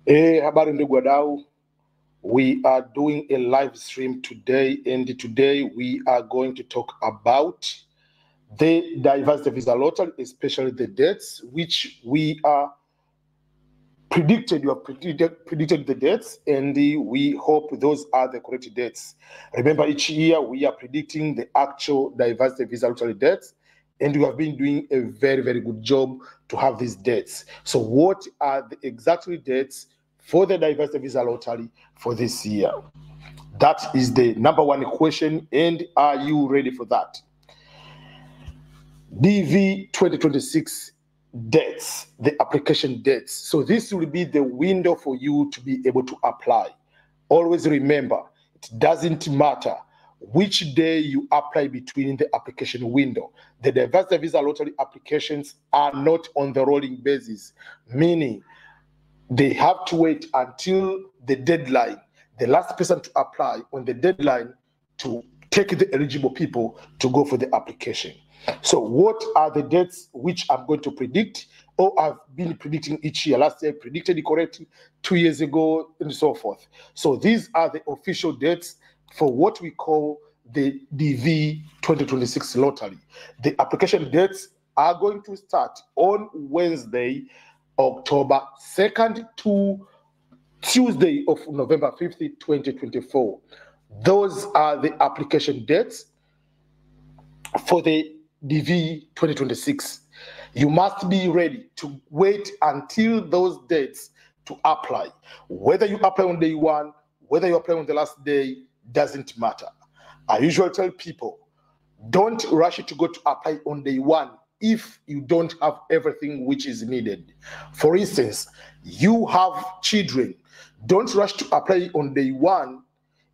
Habari ndugu wadau, we are doing a live stream today, and today we are going to talk about the diversity visa lottery, especially the dates which we are predicted. You have predicted the dates, and we hope those are the correct dates. Remember, each year we are predicting the actual diversity visa lottery dates, and we have been doing a very, very good job to have these dates. So what are the exactly dates for the diversity visa lottery for this year? That is the number one question, and are you ready for that? DV 2026 dates, the application dates. So this will be the window for you to be able to apply. Always remember, it doesn't matter which day you apply between the application window. The diversity visa lottery applications are not on the rolling basis, meaning they have to wait until the deadline, the last person to apply on the deadline, to take the eligible people to go for the application. So what are the dates which I'm going to predict, or I've been predicting each year? Last year I predicted it correctly, 2 years ago, and so forth. So these are the official dates for what we call the DV 2026 lottery. The application dates are going to start on Wednesday, October 2nd to Tuesday of November 5th, 2024. Those are the application dates for the DV 2026. You must be ready to wait until those dates to apply. Whether you apply on day one, whether you apply on the last day, doesn't matter. I usually tell people, don't rush to go to apply on day one if you don't have everything which is needed. For instance, you have children. Don't rush to apply on day one.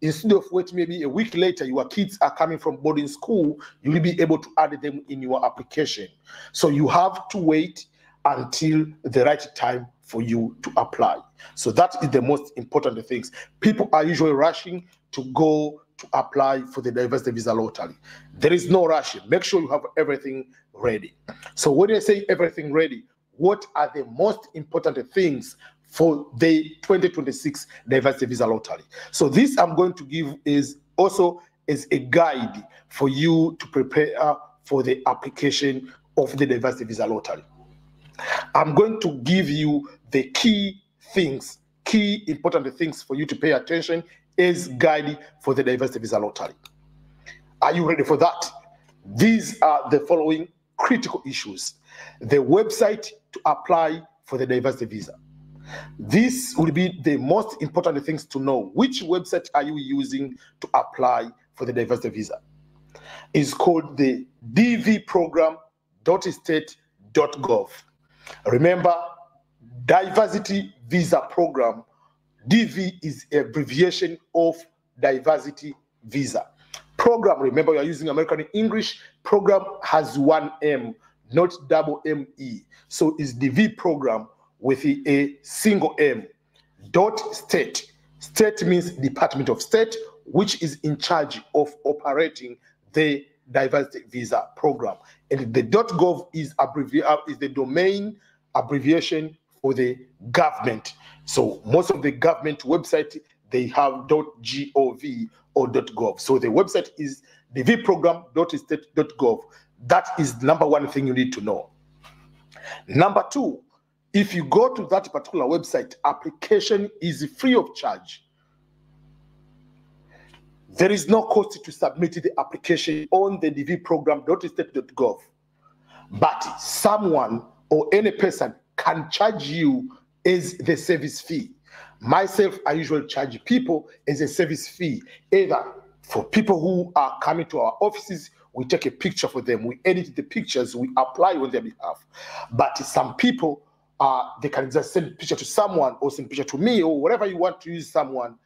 Instead of wait maybe a week later, your kids are coming from boarding school, you'll be able to add them in your application. So you have to wait until the right time for you to apply. So that is the most important things. People are usually rushing to go to apply for the diversity visa lottery. There is no rushing. Make sure you have everything ready. So when I say everything ready, what are the most important things for the 2026 diversity visa lottery? So this I'm going to give is also as a guide for you to prepare for the application of the diversity visa lottery. I'm going to give you the key things, key important things for you to pay attention as guide for the diversity visa lottery. Are you ready for that? These are the following critical issues. The website to apply for the diversity visa. This will be the most important things to know. Which website are you using to apply for the diversity visa? It's called the dvprogram.state.gov. Remember, diversity visa program. DV is abbreviation of diversity visa. Program, remember you are using American English. Program has one M, not double M-E. So it's DV program with a single M. .state. State means Department of State, which is in charge of operating the diversity visa program. And the .gov is the domain abbreviation for the government. So most of the government website, they have .gov or .gov. So the website is dvprogram.state.gov. That is number one thing you need to know. Number two, if you go to that particular website, application is free of charge. There is no cost to submit the application on the dvprogram.state.gov. But someone or any person can charge you as the service fee. Myself, I usually charge people as a service fee, either for people who are coming to our offices, we take a picture for them, we edit the pictures, we apply on their behalf. But some people, they can just send a picture to someone or send a picture to me, or whatever you want to use someone,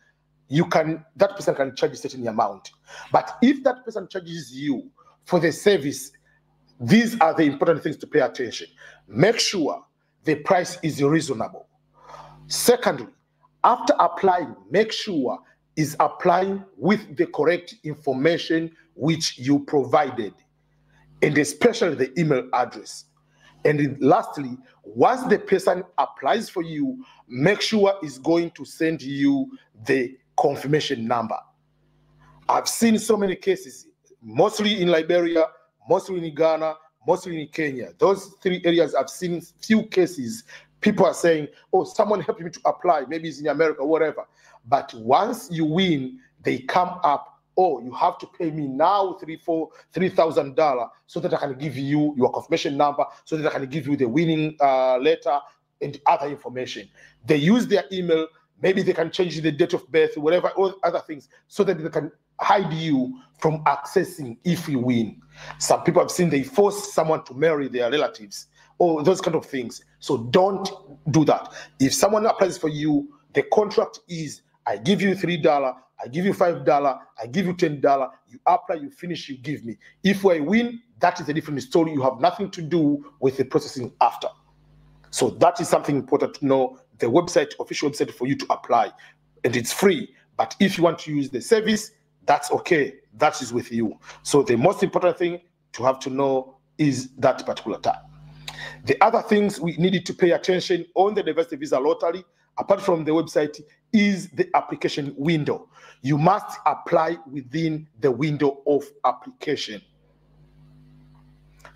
that person can charge a certain amount. But if that person charges you for the service, these are the important things to pay attention. Make sure the price is reasonable. Secondly, after applying, make sure is applying with the correct information which you provided, and especially the email address. And lastly, once the person applies for you, make sure is going to send you the confirmation number. I've seen so many cases, mostly in Liberia, mostly in Ghana, mostly in Kenya. Those three areas I've seen few cases. People are saying, oh, someone helped me to apply. Maybe it's in America, whatever. But once you win, they come up, oh, you have to pay me now $3,000 so that I can give you your confirmation number, so that I can give you the winning letter and other information. They use their email. Maybe they can change the date of birth, whatever, all other things, so that they can hide you from accessing if you win. Some people have seen they force someone to marry their relatives, or those kind of things. So don't do that. If someone applies for you, the contract is, I give you $3, I give you $5, I give you $10, you apply, you finish, you give me. If I win, that is a different story. You have nothing to do with the processing after. So that is something important to know. The website, official website for you to apply, and it's free. But if you want to use the service, that's okay. That is with you. So the most important thing to have to know is that particular time. The other things we needed to pay attention on the diversity visa lottery, apart from the website, is the application window. You must apply within the window of application.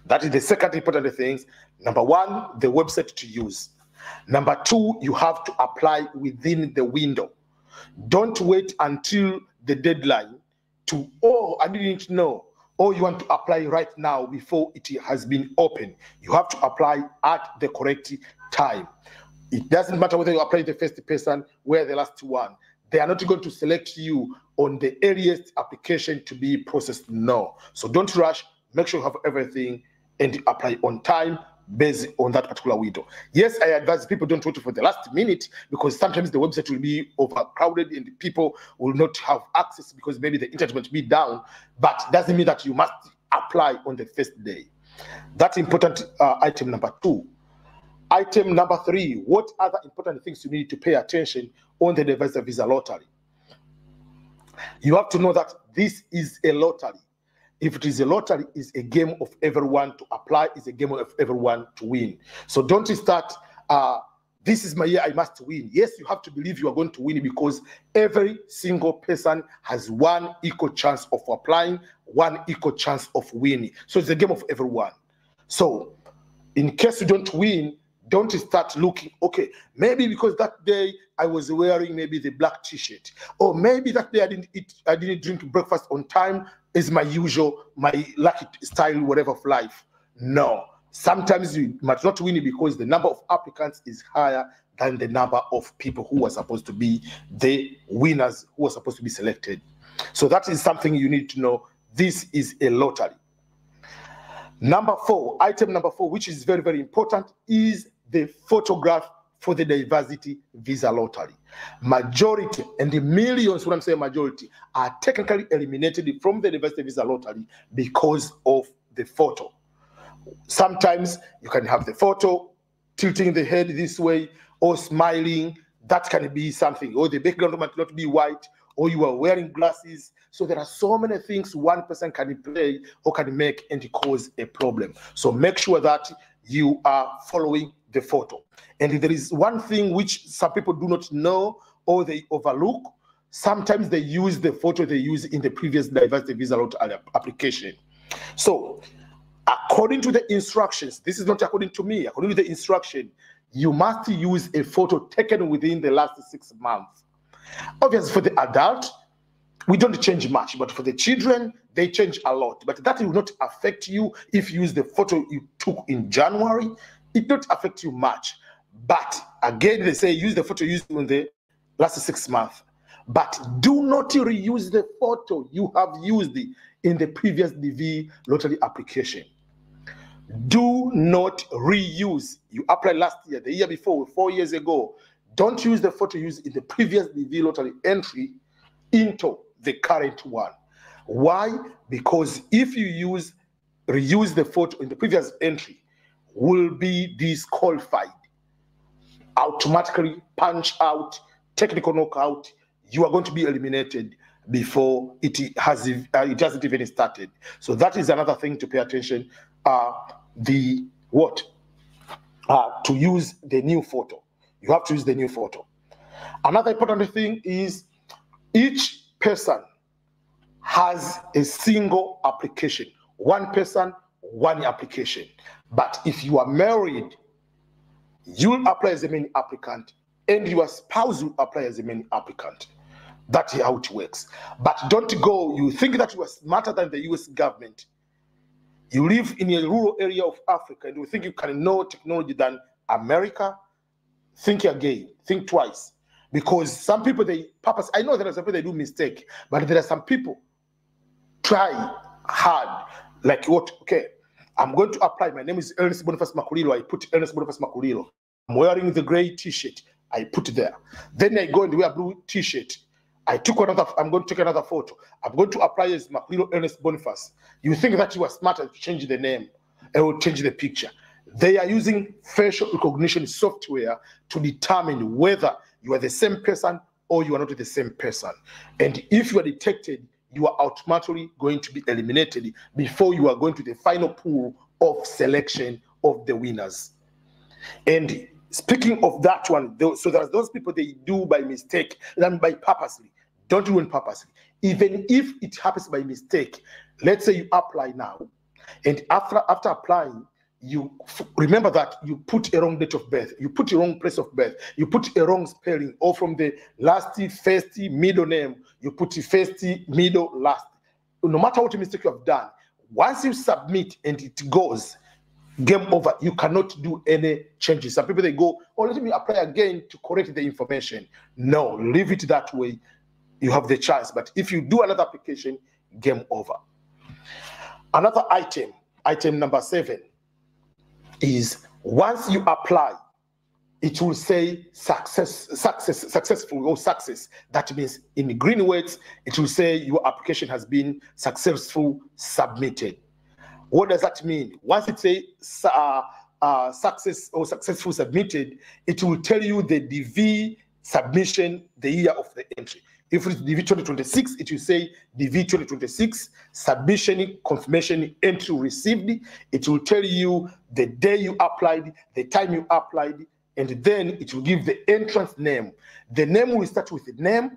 That is the second important thing. Number one, the website to use. Number two, you have to apply within the window. Don't wait until the deadline to, oh, I didn't know. Or you want to apply right now before it has been open. You have to apply at the correct time. It doesn't matter whether you apply the first person or the last one. They are not going to select you on the earliest application to be processed. No. So don't rush. Make sure you have everything and apply on time based on that particular window. Yes, I advise people don't wait for the last minute, because sometimes the website will be overcrowded and people will not have access because maybe the internet will be down, but it doesn't mean that you must apply on the first day. That's important item number two. Item number three, what other important things you need to pay attention on the diversity visa lottery? You have to know that this is a lottery. If it is a lottery, it's a game of everyone to apply, it's a game of everyone to win. So don't start, this is my year, I must win. Yes, you have to believe you are going to win, because every single person has one equal chance of applying, one equal chance of winning. So it's a game of everyone. So in case you don't win, don't start looking, okay, maybe because that day I was wearing maybe the black t-shirt, or maybe that day I didn't drink breakfast on time, is my usual, my lucky style, whatever of life. No. Sometimes you might not win it because the number of applicants is higher than the number of people who are supposed to be the winners, who are supposed to be selected. So that is something you need to know. This is a lottery. Number four, item number four, which is very, very important, is the photograph for the diversity visa lottery. Majority, and the millions, when I'm saying majority, are technically eliminated from the diversity visa lottery because of the photo. Sometimes you can have the photo tilting the head this way or smiling. That can be something. Or the background might not be white, or you are wearing glasses. So there are so many things one person can play or can make and cause a problem. So make sure that you are following the photo. And there is one thing which some people do not know or they overlook. Sometimes they use the photo they use in the previous diversity visa lottery application. So according to the instructions, this is not according to me, according to the instruction, you must use a photo taken within the last 6 months. Obviously, for the adult, we don't change much, but for the children, they change a lot. But that will not affect you if you use the photo you took in January. It not affect you much. But again, they say use the photo used in the last 6 months. But do not reuse the photo you have used in the previous DV lottery application. Do not reuse. You applied last year, the year before, 4 years ago. Don't use the photo used in the previous DV lottery entry into the current one. Why? Because if you reuse the photo in the previous entry, will be disqualified. Automatically punch out, technical knockout, you are going to be eliminated before it hasn't even started. So that is another thing to pay attention. The to use the new photo. You have to use the new photo. Another important thing is each person has a single application. One person, one application. But if you are married, you'll apply as a main applicant, and your spouse will apply as a main applicant. That's how it works. But don't go, you think that you are smarter than the US government. You live in a rural area of Africa and you think you can know technology than America. Think again, think twice. Because some people, I know there are some people they do mistake, but there are some people try hard. Like what? Okay, I'm going to apply. My name is Ernest Boniface Makulilo. I put Ernest Boniface Makulilo. I'm wearing the gray t-shirt. I put there. Then I go and wear a blue t-shirt. I'm going to take another photo. I'm going to apply as Makulilo Ernest Boniface. You think that you are smarter to change the name or change the picture. They are using facial recognition software to determine whether you are the same person or you are not the same person. And if you are detected, you are automatically going to be eliminated before you are going to the final pool of selection of the winners. And speaking of that one, so there's those people they do by mistake and by purposely. Don't do it purposely. Even if it happens by mistake, let's say you apply now, and after applying, you remember that you put a wrong date of birth, you put a wrong place of birth, you put a wrong spelling, or from the last, first, middle name, you put first, middle, last. No matter what mistake you have done, once you submit and it goes, game over. You cannot do any changes. Some people, they go, oh, let me apply again to correct the information. No, leave it that way. You have the chance. But if you do another application, game over. Another item number 7, is once you apply, it will say successful or success. That means in green words, it will say your application has been successful submitted. What does that mean? Once it says success or successful submitted, it will tell you the DV submission, the year of the entry. If it's DV 2026, it will say DV 2026 submission confirmation entry received. It will tell you the day you applied, the time you applied, and then it will give the entrance name. The name will start with the name,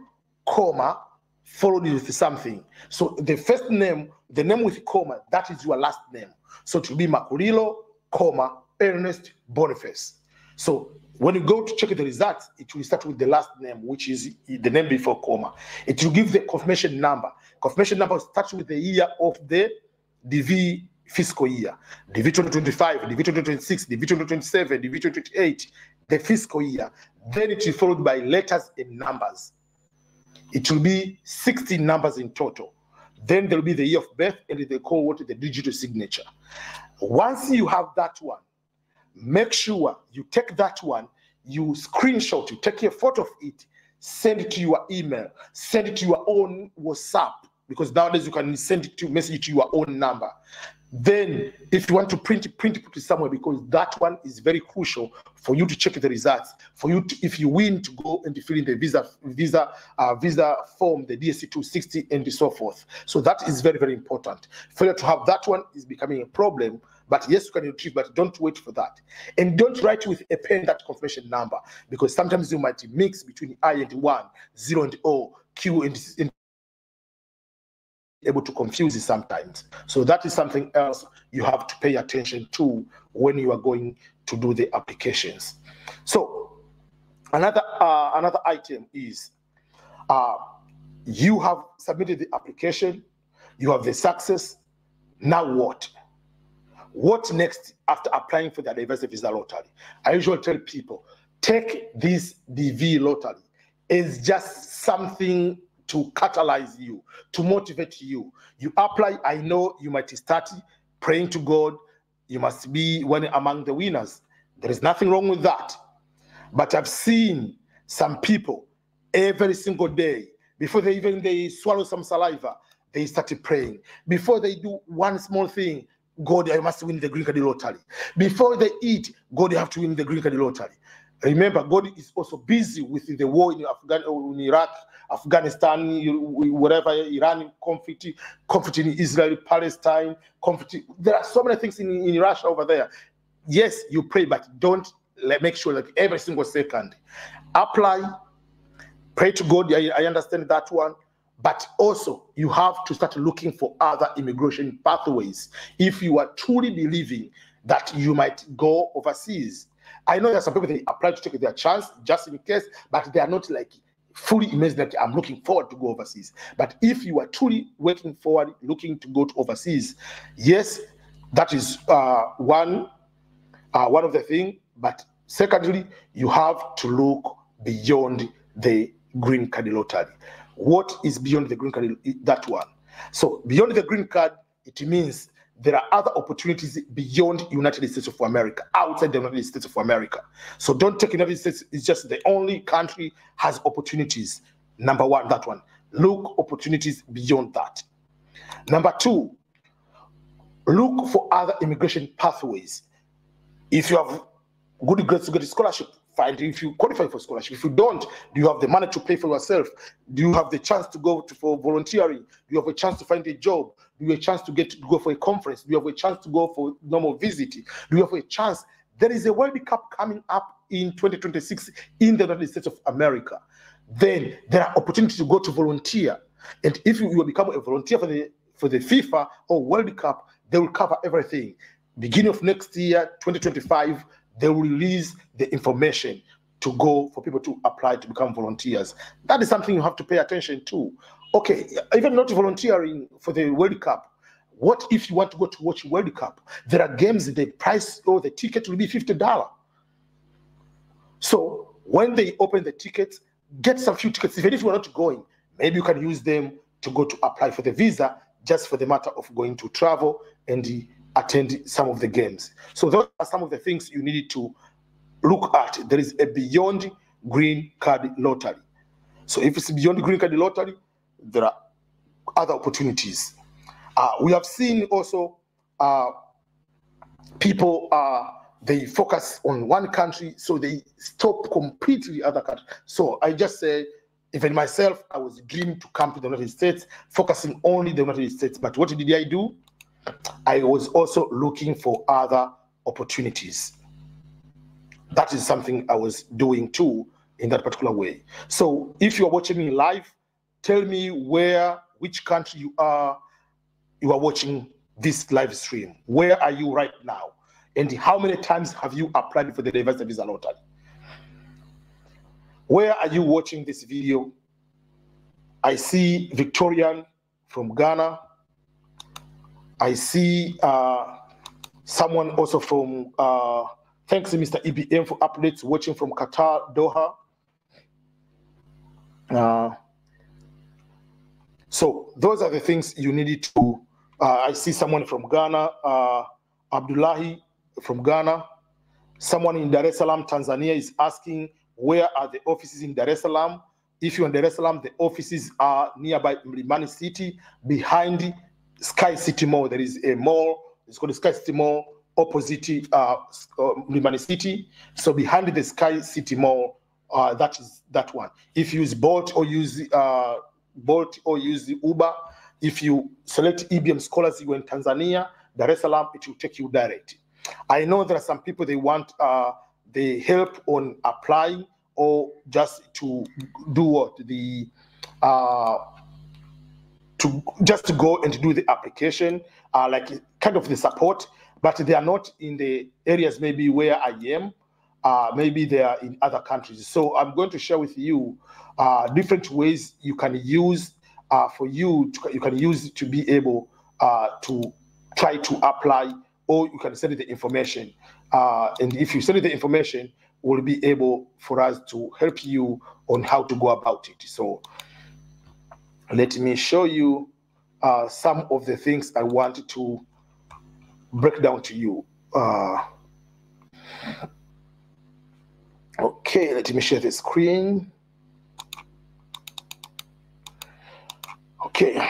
comma, followed with something. So the first name, the name with comma, that is your last name. So it will be Makulilo, comma, Ernest Boniface. So when you go to check the results, it will start with the last name, which is the name before comma. It will give the confirmation number. Confirmation number starts with the year of the DV fiscal year. DV 2025, DV 2026, DV 2027, DV 2028, the fiscal year. Then it is followed by letters and numbers. It will be 16 numbers in total. Then there will be the year of birth, and they call what the digital signature. Once you have that one, make sure you take that one, you screenshot, you take a photo of it, send it to your email, send it to your own WhatsApp, because nowadays you can send it to message to your own number. Then if you want to print it, put it somewhere, because that one is very crucial for you to check the results, for you to, if you win, to go and fill in the visa form, the DSC 260 and so forth. So that is very, very important. Failure to have that one is becoming a problem. But yes, you can retrieve, but don't wait for that. And don't write with a pen that confirmation number, because sometimes you might mix between I and 1, 0 and O, Q and able to confuse it sometimes. So that is something else you have to pay attention to when you are going to do the applications. So another item is you have submitted the application, you have the success. Now what? What next after applying for the diversity visa lottery? I usually tell people, take this DV lottery as just something to catalyze you, to motivate you. You apply, I know you might start praying to God, you must be one among the winners. There is nothing wrong with that. But I've seen some people every single day, before they swallow some saliva, they started praying. Before they do one small thing, God, I must win the green card lottery. Before they eat, God, you have to win the green card lottery. Remember, God is also busy with the war in Iraq, Afghanistan, whatever, Iran, conflict in Israel, Palestine, conflict. There are so many things in Russia over there. yes, you pray, but don't make sure that every single second. Apply, pray to God. I understand that one. But also, you have to start looking for other immigration pathways if you are truly believing that you might go overseas. I know there are some people, they apply to take their chance just in case, but they are not like fully immersed that I'm looking forward to go overseas. But if you are truly working forward, looking to go to overseas, yes, that is one of the things. But secondly, you have to look beyond the green card lottery. What is beyond the green card? That one. So beyond the green card, it means there are other opportunities beyond United States of America, outside the United States of America. So don't take United States, it's just the only country has opportunities. Number one, that one. Look opportunities beyond that. Number two, look for other immigration pathways. If you have good grades to get a scholarship, fine. If you qualify for scholarship, if you don't, do you have the money to pay for yourself? Do you have the chance to go for volunteering? Do you have a chance to find a job? Do you have a chance to go for a conference? Do you have a chance to go for normal visit? Do you have a chance? There is a World Cup coming up in 2026 in the United States of America. Then there are opportunities to go to volunteer. And if you become a volunteer for the FIFA or World Cup, they will cover everything. Beginning of next year, 2025, they will release the information to go for people to apply to become volunteers. That is something you have to pay attention to. Okay, even not volunteering for the World Cup. What if you want to go to watch World Cup? There are games, the price or the ticket will be $50. So when they open the tickets, get some few tickets. Even if you are not going, maybe you can use them to go to apply for the visa, just for the matter of going to travel and attend some of the games. So those are some of the things you need to look at. There is a beyond green card lottery. So if it's beyond green card lottery, there are other opportunities. We have seen also people, they focus on one country, so they stop completely other countries. So I just say, even myself, I was dreaming to come to the United States, focusing only the United States. But what did I do? I was also looking for other opportunities. That is something I was doing too in that particular way. So if you are watching me live, tell me which country you are watching this live stream. Where are you right now? And how many times have you applied for the Diversity Visa Lottery? Where are you watching this video? I see Victorian from Ghana. I see someone also from, thanks to Mr. EBM for updates, watching from Qatar, Doha. So those are the things you needed to, I see someone from Ghana, Abdullahi from Ghana. Someone in Dar es Salaam, Tanzania is asking, where are the offices in Dar es Salaam? If you're in Dar es Salaam, the offices are nearby Mlimani City, behind Sky City Mall. There is a mall, it's called the Sky City Mall, opposite Mlimani City. So behind the Sky City Mall, that is that one. If you use Bolt or use Uber, if you select EBM Scholars, you in Tanzania, Dar es Salaam, it will take you direct. I know there are some people, they want the help on applying or just to do what? Just to go and do the application, like kind of the support, but they are not in the areas maybe where I am. Maybe they are in other countries. So I'm going to share with you different ways you can use you can use to be able to try to apply, or you can send the information. And if you send the information, we'll be able for us to help you on how to go about it. So let me show you some of the things I want to break down to you. Okay, let me share the screen. Okay.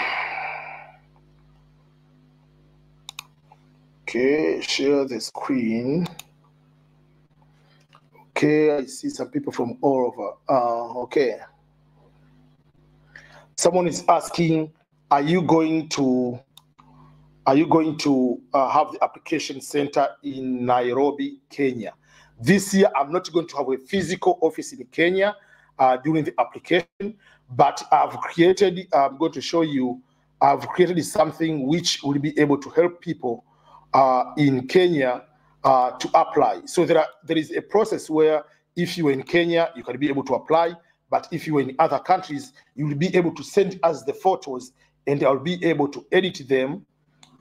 Okay, share the screen. Okay, I see some people from all over. Okay. Someone is asking, are you going to are you going to have the application center in Nairobi, Kenya? This year, I'm not going to have a physical office in Kenya during the application, but I've created, I'm going to show you, I've created something which will be able to help people in Kenya to apply. So there is a process where if you're in Kenya, you can be able to apply, but if you're in other countries, you will be able to send us the photos and I'll be able to edit them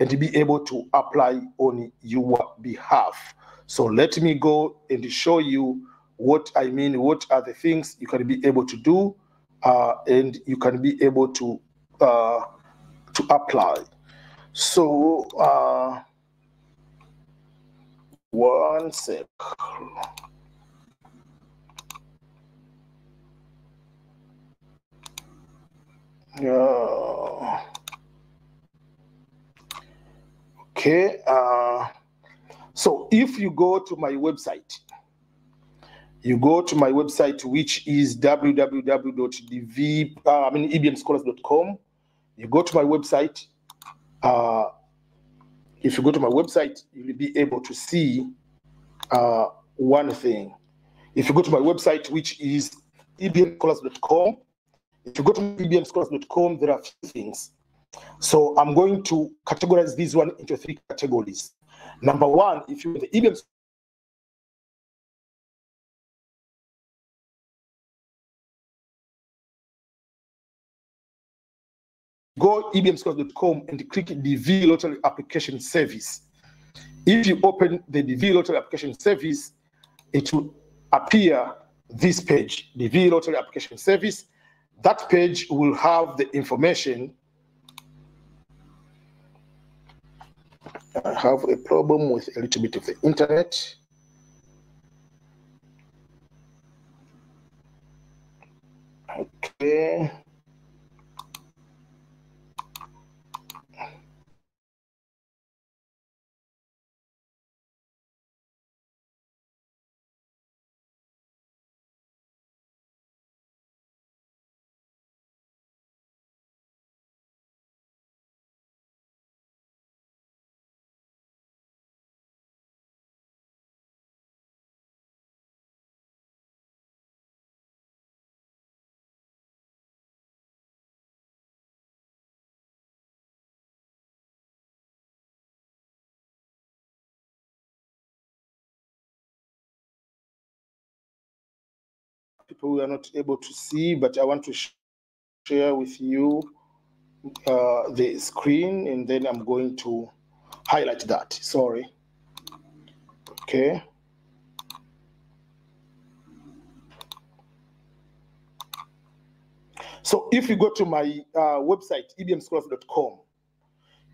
and to be able to apply on your behalf. So let me go and show you what I mean, what are the things you can be able to do and you can be able to apply. So one sec. Okay. So if you go to my website, which is www.ebmscholars.com. You go to my website. If you go to my website, you'll be able to see one thing. If you go to my website, which is ebmscholars.com, if you go to ebmscholars.com, there are a few things. So I'm going to categorize this one into 3 categories. Number one, if you're the EBM, go ebmscholars.com and click DV Lottery Application Service. If you open the DV Lottery Application Service, it will appear this page, DV Lottery Application Service. That page will have the information. I have a problem with a little bit of the internet. Okay. People we are not able to see, but I want to share with you the screen, and then I'm going to highlight that. Sorry. Okay. So if you go to my website, ebmscholars.com,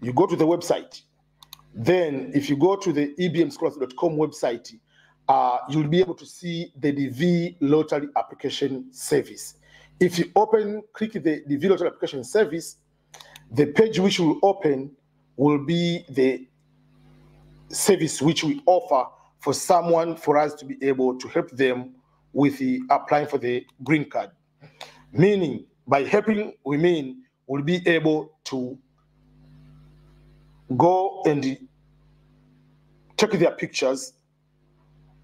you go to the website. Then if you go to the ebmscholars.com website, you'll be able to see the DV Lottery Application Service. If you click the DV Lottery Application Service, the page which will open will be the service which we offer for us to be able to help them with applying for the green card. Meaning, by helping, we mean we'll be able to go and take their pictures,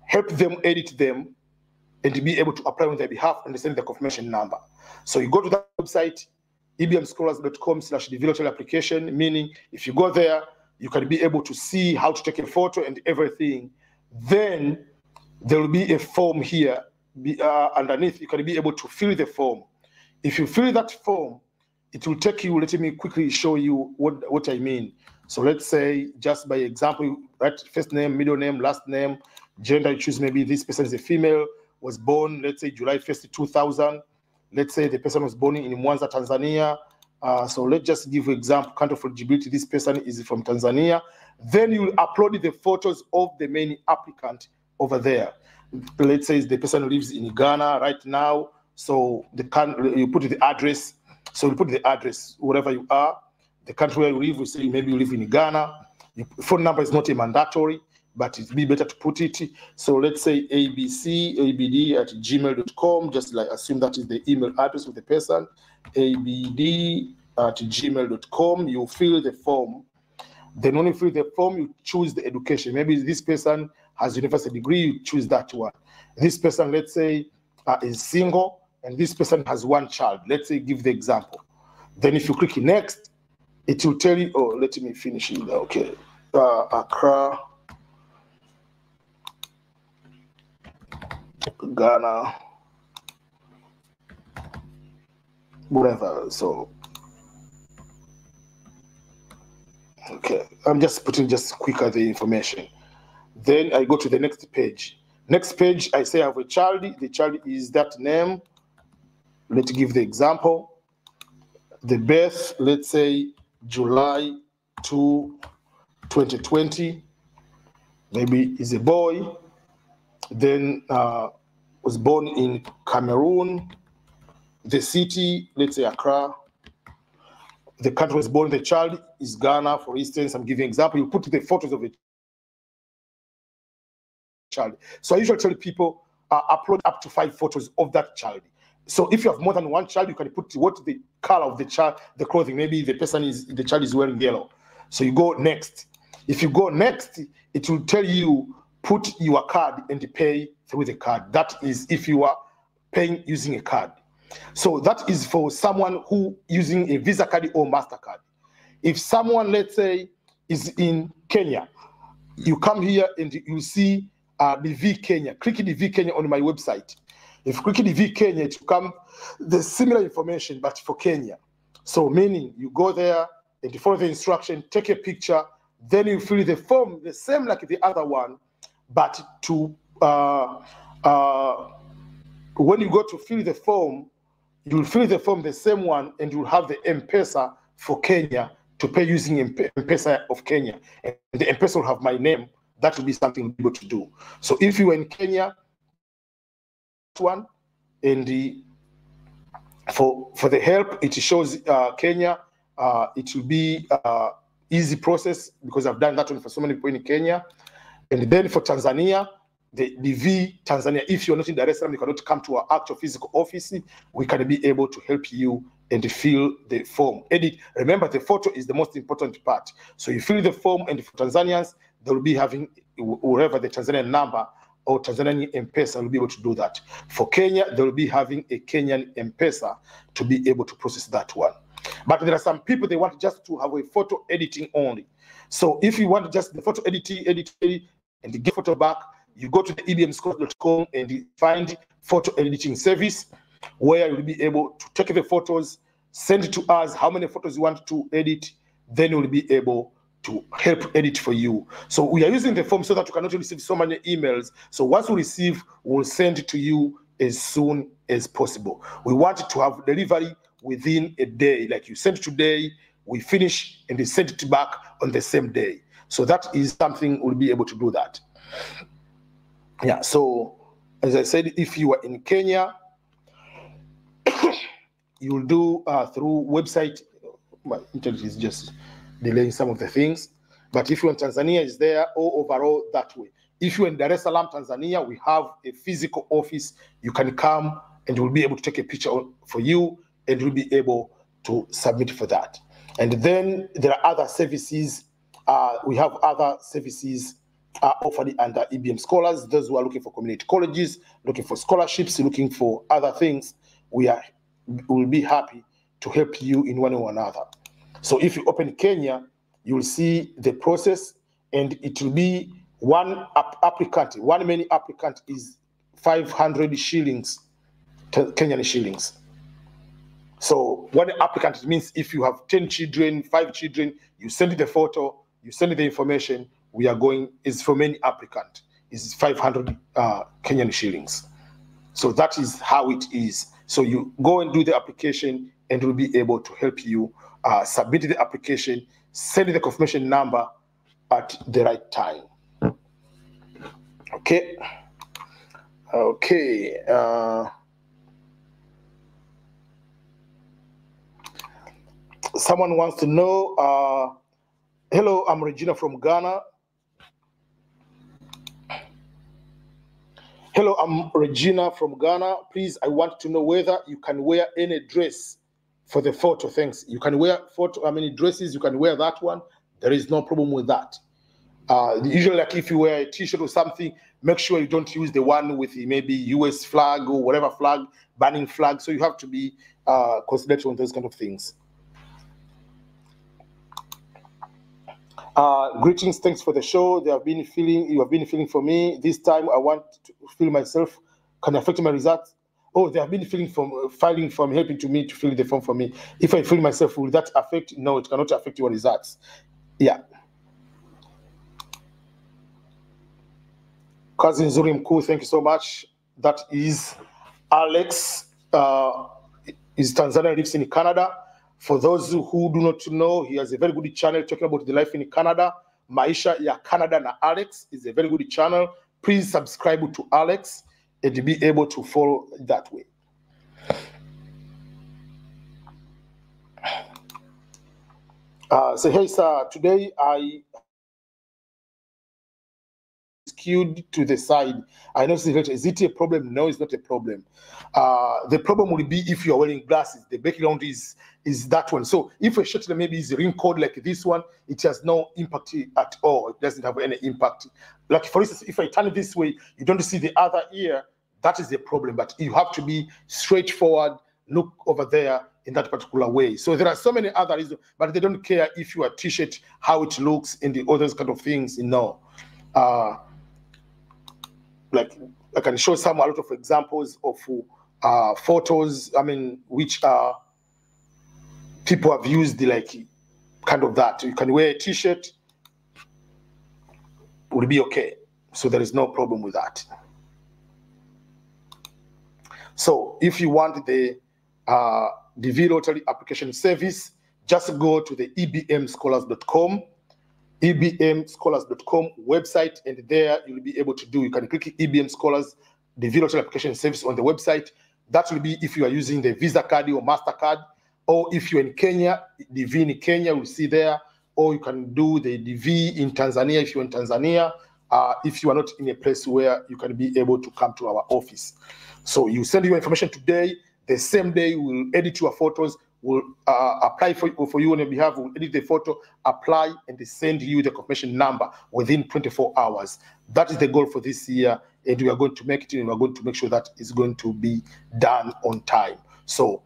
help them edit them, and to be able to apply on their behalf and send the confirmation number. So you go to that website, ebmscholars.com/DV Lottery application, meaning if you go there, you can be able to see how to take a photo and everything. Then there will be a form here underneath. You can be able to fill the form. If you fill that form, it will take you, let me quickly show you what I mean. So let's say, just by example, write first name, middle name, last name, gender, you choose maybe this person is a female, was born, let's say July 1st, 2000. Let's say the person was born in Mwanza, Tanzania. So let's just give an example, country of eligibility, this person is from Tanzania. Then you will upload the photos of the main applicant over there. Let's say the person lives in Ghana right now. So you put the address. So you put the address, wherever you are, the country where you live, we say maybe you live in Ghana. Your phone number is not a mandatory, but it'd be better to put it. So let's say abcabd@gmail.com, just like assume that is the email address of the person, abd@gmail.com. You fill the form. Then when you fill the form, you choose the education. Maybe this person has university degree, you choose that one. This person, let's say, is single, and this person has one child. Let's say, give the example. Then if you click next, it will tell you, oh, let me finish it. Okay. Accra, Ghana, whatever. So, okay, I'm just putting just quicker the information. Then I go to the next page. Next page, I say I have a child. The child is that name. Let's give the example. The birth, let's say July 2, 2020. Maybe is a boy. Then was born in Cameroon. The city, let's say Accra. The country was born, the child is Ghana, for instance. I'm giving an example. You put the photos of the child. So I usually tell people upload up to 5 photos of that child. So if you have more than one child, you can put what the color of the child, the clothing. Maybe the child is wearing yellow. So you go next. If you go next, it will tell you put your card and pay through the card. That is if you are paying using a card. So that is for someone who using a Visa card or MasterCard. If someone, let's say, is in Kenya, you come here and you see DV Kenya. Click DV Kenya on my website. If you click DV Kenya, it will come the similar information, but for Kenya. So meaning you go there and you follow the instruction, take a picture, then you fill the form the same like the other one, but to when you go to fill the form, you will fill the form the same one, and you will have the M-Pesa for Kenya to pay using M-Pesa of Kenya. And the M-Pesa will have my name. That will be something we'll be able to do. So if you are in Kenya, one, and for the help, it shows Kenya. It will be easy process because I've done that one for so many people in Kenya. And then for Tanzania, the DV Tanzania, if you're not in Dar es Salaam, you cannot come to our actual physical office, we can be able to help you and fill the form. Edit. Remember, the photo is the most important part. So you fill the form, and for Tanzanians, they'll be having wherever the Tanzanian number or Tanzanian M-Pesa will be able to do that. For Kenya, they'll be having a Kenyan M-Pesa to be able to process that one. But there are some people, they want just to have a photo editing only. So if you want just the photo editing, and to get photo back, you go to the ebmscholars.com and you find photo editing service, where you'll be able to take the photos, send it to us, how many photos you want to edit, then we'll be able to help edit for you. So we are using the form so that you cannot receive so many emails. So once we receive, we'll send it to you as soon as possible. We want to have delivery within a day. Like you send it today, we finish and they send it back on the same day. So that is something we'll be able to do that. Yeah, so as I said, if you are in Kenya, you'll do through website. My internet is just delaying some of the things. But if you're in Tanzania, it's there or overall that way. If you're in Dar es Salaam, Tanzania, we have a physical office. You can come and we'll be able to take a picture for you, and we'll be able to submit for that. And then there are other services. We have other services offered under EBM Scholars. Those who are looking for community colleges, looking for scholarships, looking for other things, we will be happy to help you in one or another. So if you open Kenya, you will see the process, and it will be one applicant. One main applicant is 500 shillings, Kenyan shillings. So one applicant means if you have 10 children, 5 children, you send the photo, you send the information. We are going, is for many applicant, is 500 Kenyan shillings. So that is how it is. So you go and do the application, and we'll be able to help you submit the application, send the confirmation number at the right time. Okay. Okay. Someone wants to know, hello, I'm Regina from Ghana. Hello, I'm Regina from Ghana. Please, I want to know whether you can wear any dress for the photo. Thanks. You can wear photo, how many dresses, you can wear that one. There is no problem with that. Usually, like if you wear a t-shirt or something, make sure you don't use the one with maybe US flag or whatever flag, banning flag. So you have to be considerate on those kind of things. Greetings, thanks for the show. You have been feeling for me. This time I want to feel myself. Can affect my results? Oh, they have been filing from helping to me to fill the form for me. If I feel myself, will that affect? No, it cannot affect your results. Yeah. Cousin Zurim Ku, thank you so much. That is Alex. Is Tanzania, lives in Canada. For those who do not know, he has a very good channel talking about the life in Canada. Maisha ya Canada na Alex is a very good channel. Please subscribe to Alex and be able to follow that way. Say, hey, sir, today I skewed to the side. I know, is it a problem? No, it's not a problem. The problem will be if you're wearing glasses. The background is that one. So if a shirt maybe is wrinkled like this one, it has no impact at all. It doesn't have any impact. Like for instance, if I turn it this way, you don't see the other ear. That is the problem. But you have to be straightforward. Look over there in that particular way. So there are so many other reasons, but they don't care if your t-shirt, how it looks, and the other kind of things. No. Like I can show a lot of examples of photos. I mean, which people have used like kind of that. You can wear a t-shirt, will be okay. So there is no problem with that. So if you want the DV Lottery application service, just go to the ebmscholars.com. ebmscholars.com website, and there you'll be able to do. You can click EBM Scholars, the virtual application service on the website. That will be if you are using the Visa card or MasterCard, or if you're in Kenya, DV in Kenya, you'll see there, or you can do the DV in Tanzania if you're in Tanzania, if you are not in a place where you can be able to come to our office. So you send your information today, the same day we'll edit your photos, will apply for you on your behalf, will edit the photo, apply, and they send you the confirmation number within 24 hours. That is the goal for this year, and we are going to make it, and we are going to make sure that it's going to be done on time. So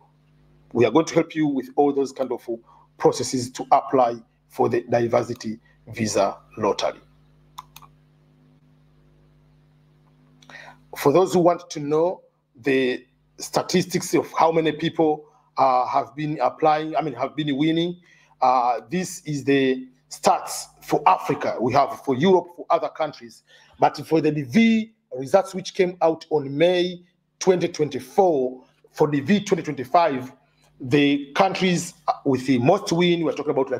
we are going to help you with all those kind of processes to apply for the Diversity Visa Lottery. For those who want to know the statistics of how many people have been applying, have been winning. This is the stats for Africa. We have for Europe, for other countries. But for the DV results which came out on May 2024, for DV 2025, the countries with the most win, we're talking about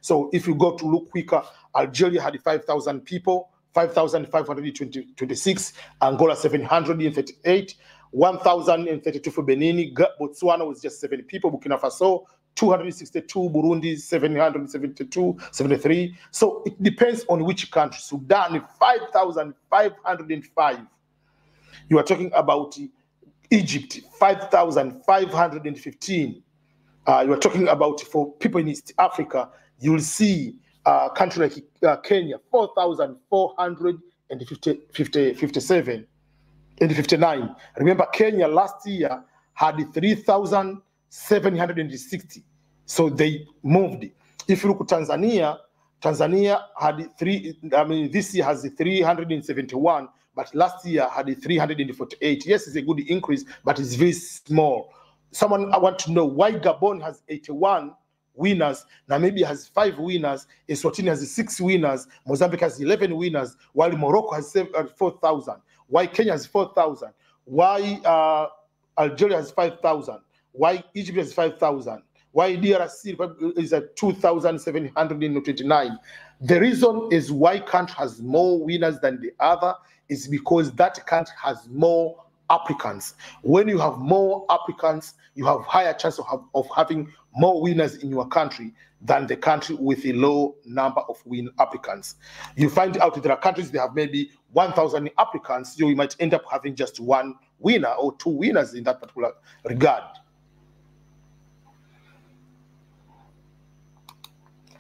so if you go to look quicker, Algeria had 5,000 people, 5,526, Angola 738, 1,032 for Benin, Botswana was just 7 people, Burkina Faso 262, Burundi 772, 73. So it depends on which country. Sudan 5,505. You are talking about Egypt 5,515. You are talking about, for people in East Africa, you'll see a country like Kenya 4,457. And 59. Remember, Kenya last year had 3,760. So they moved. If you look at Tanzania, Tanzania had this year has 371, but last year had 348. Yes, it's a good increase, but it's very small. I want to know why Gabon has 81 winners, Namibia has 5 winners, Eswatini has 6 winners, Mozambique has 11 winners, while Morocco has 4,000. Why Kenya has 4,000? Why Algeria has 5,000? Why Egypt has 5,000? Why DRC is at 2,729? The reason is why country has more winners than the other is because that country has more applicants. When you have more applicants, you have higher chance of having more winners in your country than the country with a low number of applicants. You find out there are countries that have maybe 1,000 applicants, so you might end up having just 1 winner or 2 winners in that particular regard.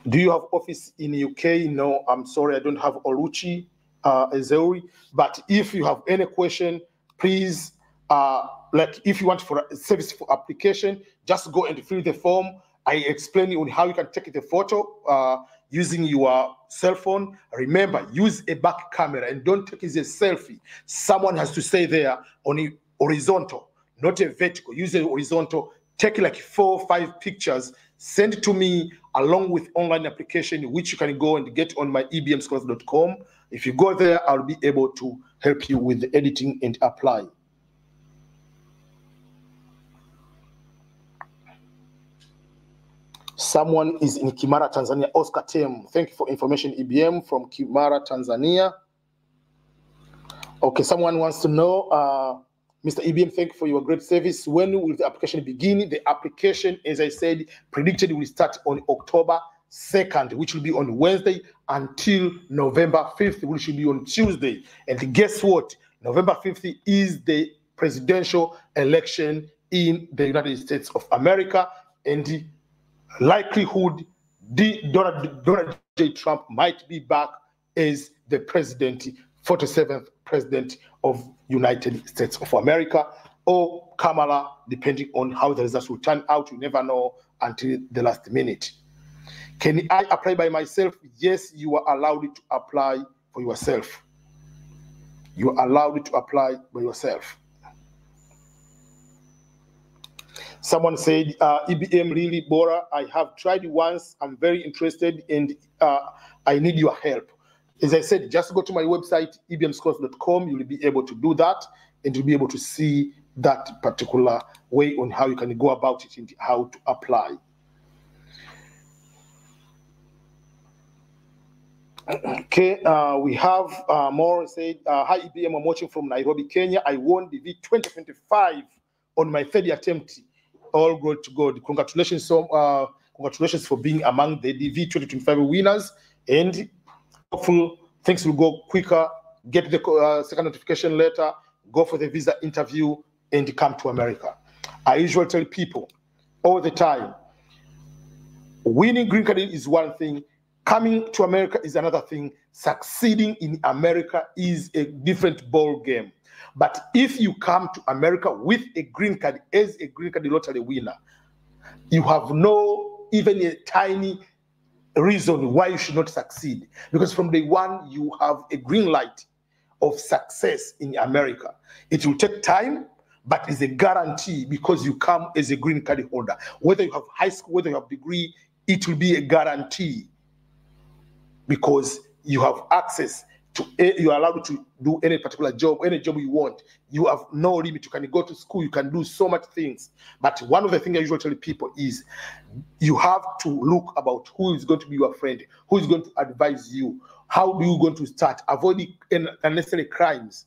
Do you have office in UK? No, I'm sorry, I don't have Oluchi Ezeuri. But if you have any question, please, like if you want for a service for application, just go and fill the form. I explain you on how you can take the photo using your cell phone. Remember, use a back camera and don't take it as a selfie. Someone has to stay there on a horizontal, not a vertical. Use a horizontal. Take like 4 or 5 pictures. Send it to me along with online application, which you can go and get on my ebmschools.com. If you go there, I'll be able to help you with the editing and apply. Someone is in Kimara, Tanzania. Oscar Tem, thank you for information, EBM from Kimara, Tanzania. Okay, someone wants to know, Mr. EBM, thank you for your great service. When will the application begin? The application, as I said, predicted will start on October 2nd, which will be on Wednesday, until November 5th, which will be on Tuesday. And guess what? November 5th is the presidential election in the United States of America, and the likelihood Donald J. Trump might be back as the president, 47th president of United States of America, or Kamala, depending on how the results will turn out. You never know until the last minute. Can I apply by myself? Yes, you are allowed to apply for yourself. You are allowed to apply by yourself. Someone said, EBM really, Bora, I have tried once. I'm very interested and I need your help. As I said, just go to my website, ebmschools.com. You'll be able to do that, and you'll be able to see that particular way on how you can go about it and how to apply. Okay, we have more said, hi EBM, I'm watching from Nairobi, Kenya. I won the V 2025 on my 3rd attempt. All good to God. Congratulations, congratulations for being among the DV 2025 winners, and hopefully things will go quicker. Get the second notification letter, go for the visa interview, and come to America. I usually tell people all the time, winning green card is one thing, coming to America is another thing. Succeeding in America is a different ball game. But if you come to America with a green card as a green card lottery winner, you have no even a tiny reason why you should not succeed. Because from day one, you have a green light of success in America. It will take time, but it's a guarantee because you come as a green card holder. Whether you have high school, whether you have degree, it will be a guarantee because you have access to, you are allowed to do any particular job, any job you want. You have no limit. You can go to school, you can do so much things. But one of the things I usually tell people is you have to look about who is going to be your friend, who is going to advise you. How do you going to start? Avoid unnecessary crimes.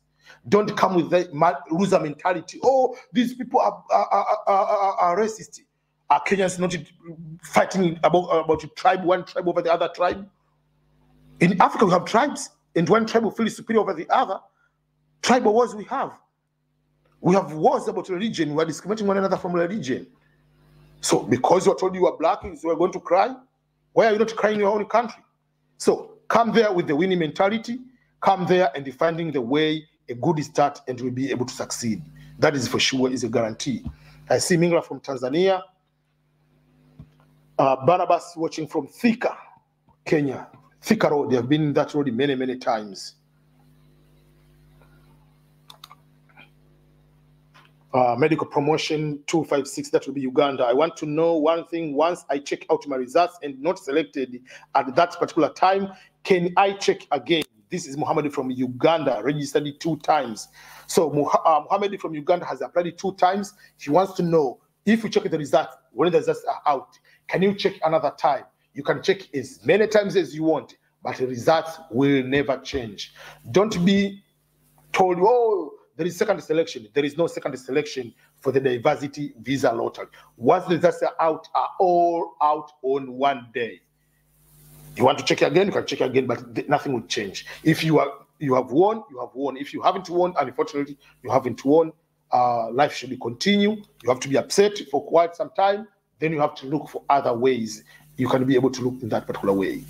Don't come with that loser mentality. Oh, these people are racist. Are Kenyans not fighting about a tribe, one tribe over the other tribe? In Africa, we have tribes, and one tribe will feel superior over the other. Tribal wars we have. We have wars about religion. We are discriminating one another from religion. So because you are told you are black, so you are going to cry? Why are you not crying in your own country? So come there with the winning mentality. Come there and finding the way, a good start, and you'll be able to succeed. That is for sure, is a guarantee. I see Mingla from Tanzania. Barnabas watching from Thika, Kenya. Thika Road, they have been in that road many, many times. Medical promotion 256, that will be Uganda. I want to know one thing. Once I check out my results and not selected at that particular time, can I check again? This is Muhammad from Uganda, registered 2 times. So Muhammad from Uganda has applied 2 times. He wants to know if you check the results, when the results are out, can you check another time? You can check as many times as you want, but the results will never change. Don't be told, oh, there is second selection. There is no second selection for the diversity visa lottery. Once the results are all out on one day. You want to check again, you can check again, but nothing will change. If you have won, you have won. If you haven't won, unfortunately, you haven't won. Life should continue. You have to be upset for quite some time. Then you have to look for other ways you can be able to look in that particular way.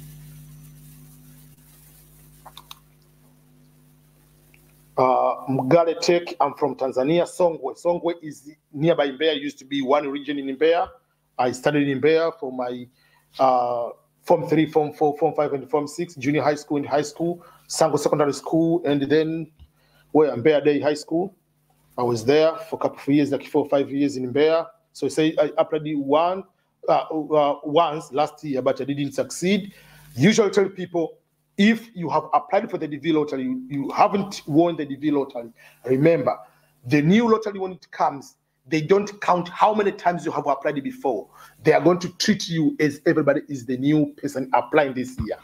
Mgale Tech, I'm from Tanzania, Songwe. Songwe is nearby Mbeya, used to be one region in Mbeya. I studied in Mbeya for my Form 3, Form 4, Form 5, and Form 6, junior high school and high school, Sango Secondary School, and then Mbeya Day High School. I was there for a couple of years, like 4 or 5 years in Mbeya. So say I applied once last year, but I didn't succeed. Usually tell people, if you have applied for the DV lottery, you haven't won the DV lottery, remember, the new lottery, when it comes, they don't count how many times you have applied before. They are going to treat you as everybody is the new person applying this year.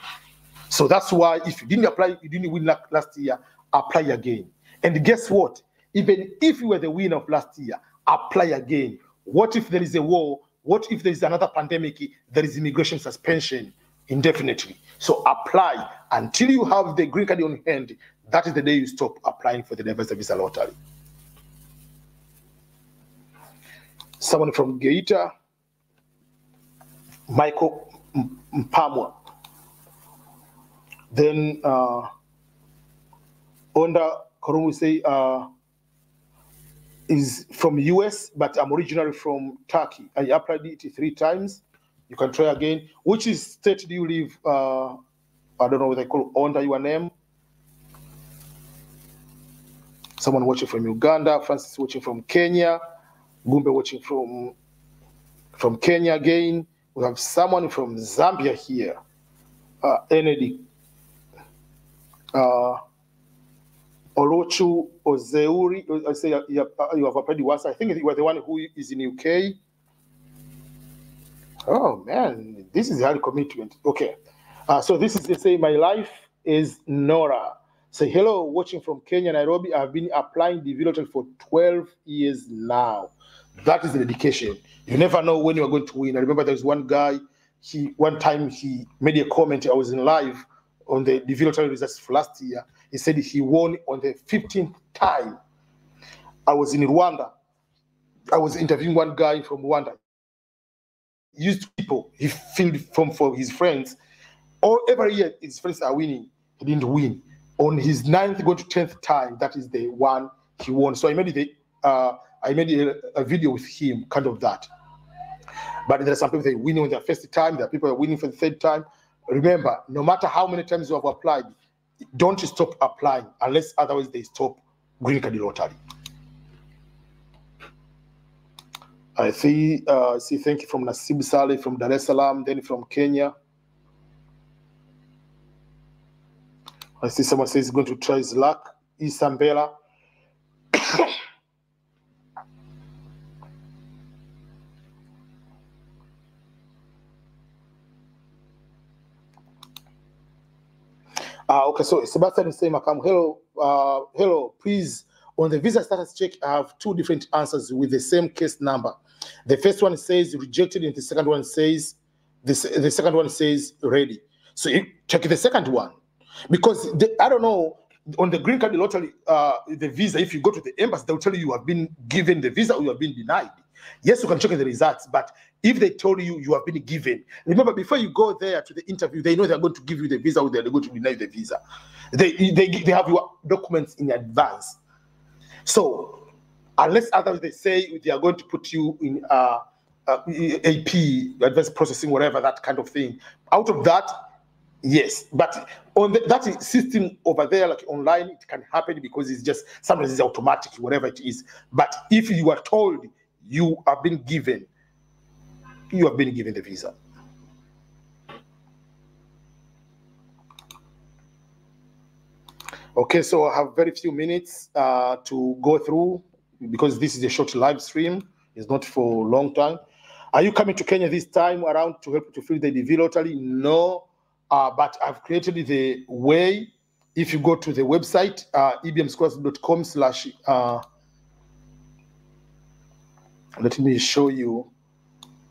So that's why if you didn't apply, you didn't win last year, apply again. And guess what? Even if you were the winner of last year, apply again. What if there is a war? What if there is another pandemic? There is immigration suspension indefinitely. So apply until you have the green card on hand. That is the day you stop applying for the Universal Visa Lottery. Someone from Geita, Michael Mpamwa. Then Onda Korumu say is from US, but I'm originally from Turkey. I applied it 3 times. You can try again. Which state do you live? I don't know what they call under your name. Someone watching from Uganda. Francis watching from Kenya. Gumbe watching from Kenya again. We have someone from Zambia here. Enedi. Olochu Ozeuri. I say you have applied once. I think you are the one who is in UK. Oh man, this is a hard commitment. Okay. So this is, they say, my life is Nora. Say, hello, watching from Kenya, Nairobi. I've been applying DV lottery for 12 years now. That is the dedication. You never know when you are going to win. I remember there was one guy, one time he made a comment. I was in live on the DV lottery results for last year. He said he won on the 15th time. I was in Rwanda. I was interviewing one guy from Rwanda. He used people. He filled form for his friends. Every year his friends are winning. He didn't win. On his 9th, going to 10th time, that is the one he won. So I made a video with him, kind of that. But there are some people that are winning on their first time. There are people that are winning for the 3rd time. Remember, no matter how many times you have applied, don't stop applying unless otherwise they stop green card lottery. I see thank you from Nasib Saleh from Dar es Salaam, then from Kenya. I see someone says he's going to try his luck. Isambela. Okay, so Sebastian is saying, Makam, hello, please. On the visa status check, I have 2 different answers with the same case number. The first one says rejected, and the second one says ready. So you check the second one, because I don't know, on the green card lottery, the visa, if you go to the embassy, they'll tell you have been given the visa or you have been denied. Yes, you can check the results, but if they told you you have been given, remember, before you go there to the interview, they know they're going to give you the visa or they're going to deny the visa. They have your documents in advance. So unless others they say they are going to put you in AP, advanced processing, whatever, that kind of thing, out of that, yes. But on that system over there, like online, it can happen because it's just sometimes it's automatic, whatever it is. But if you are told you have been given the visa. Okay, so I have very few minutes to go through because this is a short live stream. It's not for a long time. Are you coming to Kenya this time around to help to fill the DV lottery? No, but I've created the way. If you go to the website, ebmscholarscom/, let me show you.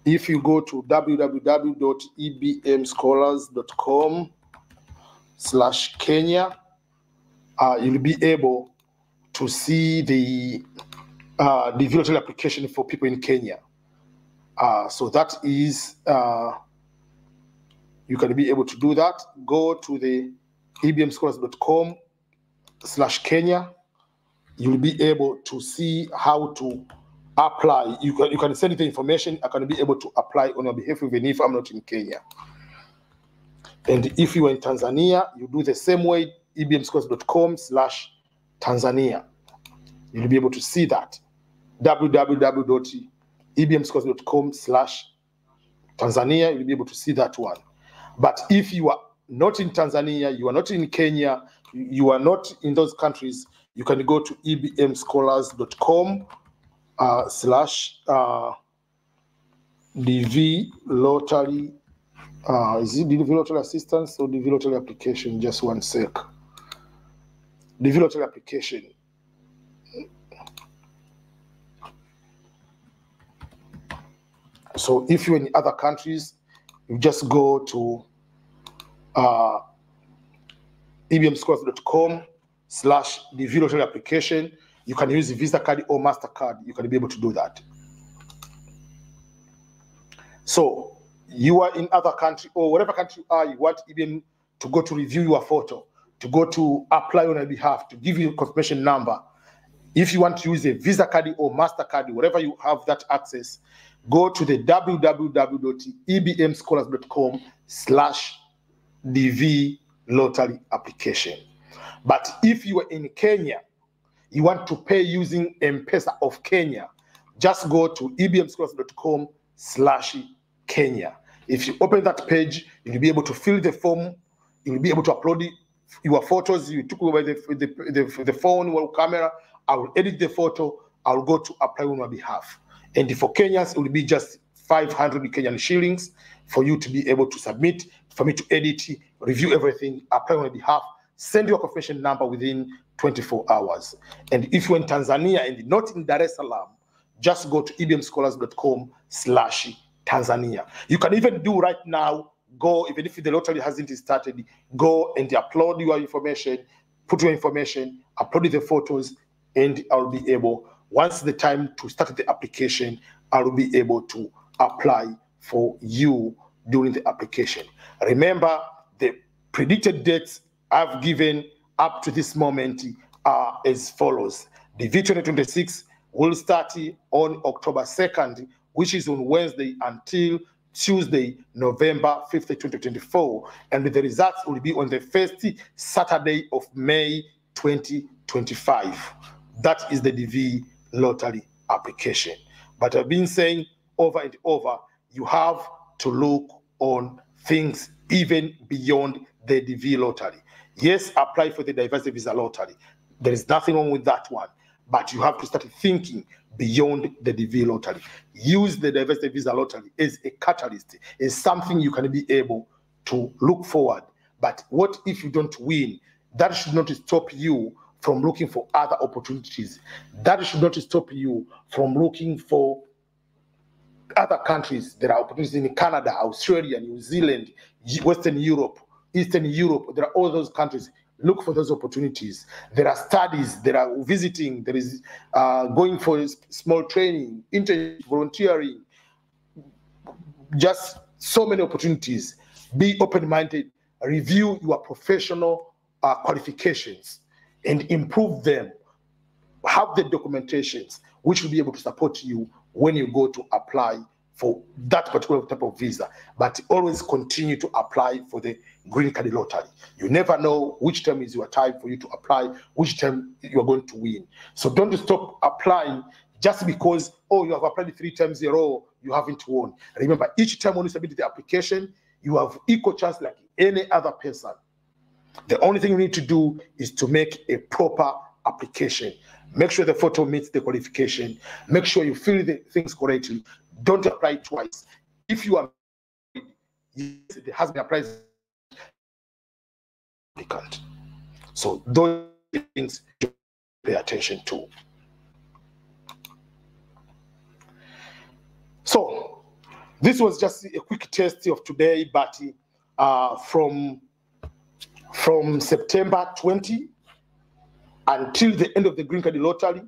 If you go to www.ebmscholars.com/Kenya, you'll be able to see the lottery application for people in Kenya. So that is you can be able to do that. Go to the ebmscholars.com/Kenya. You'll be able to see how to apply. You can send the information. I can be able to apply on your behalf even if I'm not in Kenya. And if you are in Tanzania, you do the same way, ebmscholars.com/Tanzania. You'll be able to see that. www.ebmscholars.com/Tanzania. You'll be able to see that one. But if you are not in Tanzania, you are not in Kenya, you are not in those countries, you can go to ebmscholars.com /DV Lottery. Is it DV Lottery Assistance or DV Lottery Application? Just one sec. DV Lottery Application. So if you're in other countries, you just go to ebmscholars.com/DV Lottery Application. You can use the Visa card or MasterCard. You can be able to do that. So you are in other country or whatever country you are, you want EBM to go to review your photo, to go to apply on your behalf, to give you a confirmation number. If you want to use a Visa card or MasterCard, wherever you have that access, go to the www.ebmscholars.com/DV Lottery Application. But if you are in Kenya, you want to pay using M-Pesa of Kenya, just go to ebmscholars.com/Kenya. If you open that page, you'll be able to fill the form. You'll be able to upload your photos you took over the phone or camera. I will edit the photo. I will go to apply on your behalf. And for Kenyans, it will be just 500 Kenyan shillings for you to be able to submit, for me to edit, review everything, apply on your behalf, send your confirmation number within 24 hours. And if you're in Tanzania and not in Dar es Salaam, just go to ebmscholars.com/Tanzania. You can even do right now, go, even if the lottery hasn't started, go and upload your information, put your information, upload the photos, and I'll be able, once the time to start the application, I will be able to apply for you during the application. Remember, the predicted dates I've given up to this moment are as follows. The V2026 will start on October 2nd, which is on Wednesday, until Tuesday, November 5th, 2024. And the results will be on the first Saturday of May 2025. That is the DV Lottery application. But I've been saying over and over, you have to look on things even beyond the DV Lottery. Yes, apply for the Diversity Visa Lottery. There is nothing wrong with that one. But you have to start thinking beyond the DV Lottery. Use the Diversity Visa Lottery as a catalyst, as something you can be able to look forward. But what if you don't win? That should not stop you from looking for other opportunities. That should not stop you from looking for other countries. There are opportunities in Canada, Australia, New Zealand, Western Europe, Eastern Europe. There are all those countries. Look for those opportunities. There are studies, there are visiting, there is going for small training, internship, volunteering, just so many opportunities. Be open-minded, review your professional qualifications and improve them. Have the documentations which will be able to support you when you go to apply for that particular type of visa. But always continue to apply for the green card lottery. You never know which time is your time for you to apply, which time you are going to win. So don't stop applying just because, oh, you have applied 3 times in a row, you haven't won. Remember, each time when you submit the application, you have equal chance like any other person. The only thing you need to do is to make a proper application. Make sure the photo meets the qualification. Make sure you fill the things correctly. Don't apply twice. If you are, yes, it has been applied. So those things to pay attention to. So this was just a quick test of today, but from September 20 until the end of the Green Card Lottery,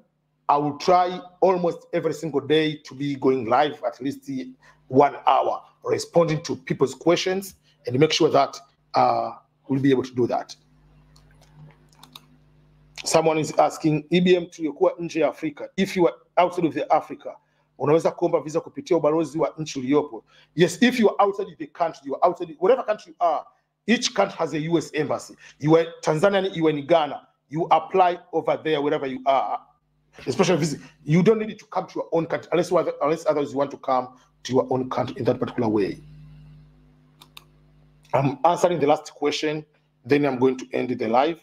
I will try almost every single day to be going live at least 1 hour, responding to people's questions, and make sure that we'll be able to do that. Someone is asking, EBM tuliokuwa nje ya Afrika, if you are outside of the Africa, unaweza kuomba visa kupitia ubalozi wa nchi uliopo. Yes, if you are outside the country, you are outside, whatever country you are, each country has a US embassy. You are Tanzania, you are in Ghana, you apply over there wherever you are. Especially visit, you don't need to come to your own country unless others want to come to your own country in that particular way. I'm answering the last question, then I'm going to end the live.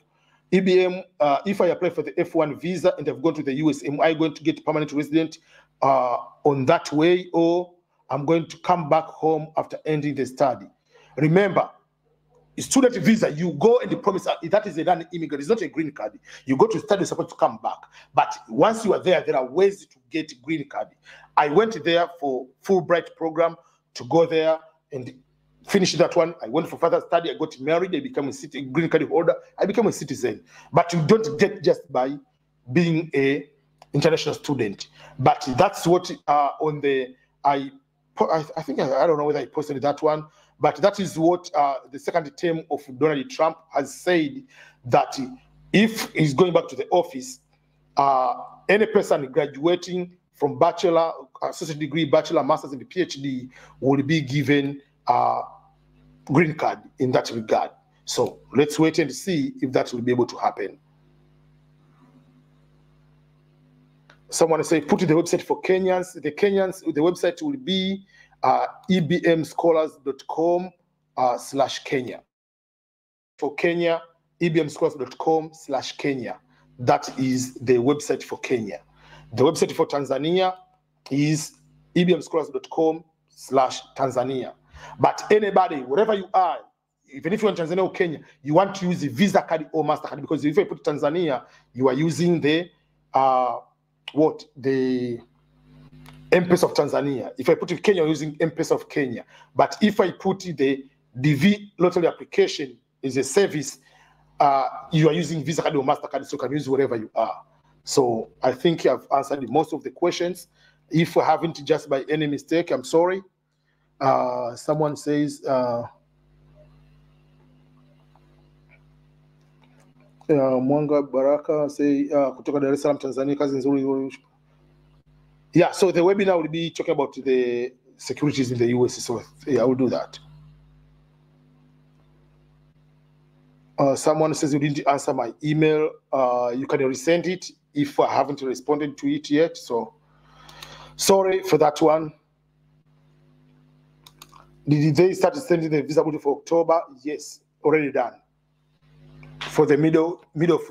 EBM, if I apply for the F1 visa and I've gone to the US, am I going to get permanent resident on that way, or I'm going to come back home after ending the study? Remember, student visa, you go and promise that is a non-immigrant, it's not a green card. You go to study, you're supposed to come back. But once you are there are ways to get green card. I went there for Fulbright program to go there and finish that one. I went for further study, I got married, I became a green card holder, I became a citizen. But you don't get just by being a international student. But that's what on the, I think, I don't know whether I posted that one, but that is what the second term of Donald Trump has said, that if he's going back to the office, any person graduating from bachelor, associate degree, bachelor, master's, and PhD will be given a green card in that regard. So let's wait and see if that will be able to happen. Someone say, put the website for Kenyans. The website will be ebmscholars.com/Kenya. For Kenya, ebmscholars.com/Kenya. That is the website for Kenya. The website for Tanzania is ebmscholars.com/Tanzania. But anybody, wherever you are, even if you're in Tanzania or Kenya, you want to use the Visa card or MasterCard, because if I put Tanzania, you are using the the M-Pesa of Tanzania. If I put it Kenya, I'm using M-Pesa of Kenya. But if I put the DV lottery application is a service, you are using Visa card or MasterCard, so you can use wherever you are. So I think I've answered most of the questions. If I haven't, just by any mistake, I'm sorry. Someone says, Mwanga Baraka say, kutoka Dar es Salaam, Tanzania, kazi nzuri. Yeah, so the webinar will be talking about the securities in the US. So yeah, I will do that. Someone says you didn't answer my email. You can resend it if I haven't responded to it yet. So sorry for that one. Did they start sending the visa for October? Yes, already done. For the middle of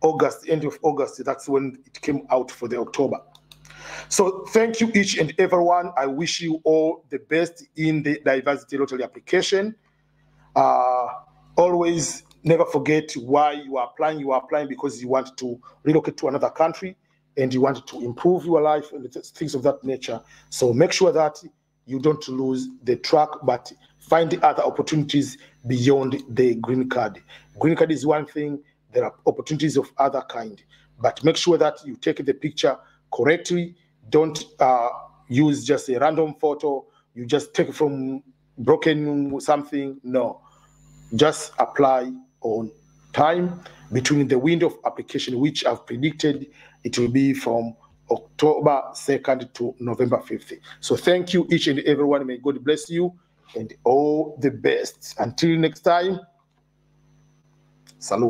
August, end of August, that's when it came out for the October. So thank you each and everyone. I wish you all the best in the diversity lottery application. Always never forget why you are applying. You are applying because you want to relocate to another country and you want to improve your life and things of that nature. So make sure that you don't lose the track, but find the other opportunities beyond the green card. Green card is one thing. There are opportunities of other kind, but make sure that you take the picture correctly. Don't use just a random photo. You just take it from broken something. No, just apply on time between the window of application, which I've predicted it will be from October 2nd to November 5th. So thank you each and everyone. May God bless you and all the best. Until next time, salute.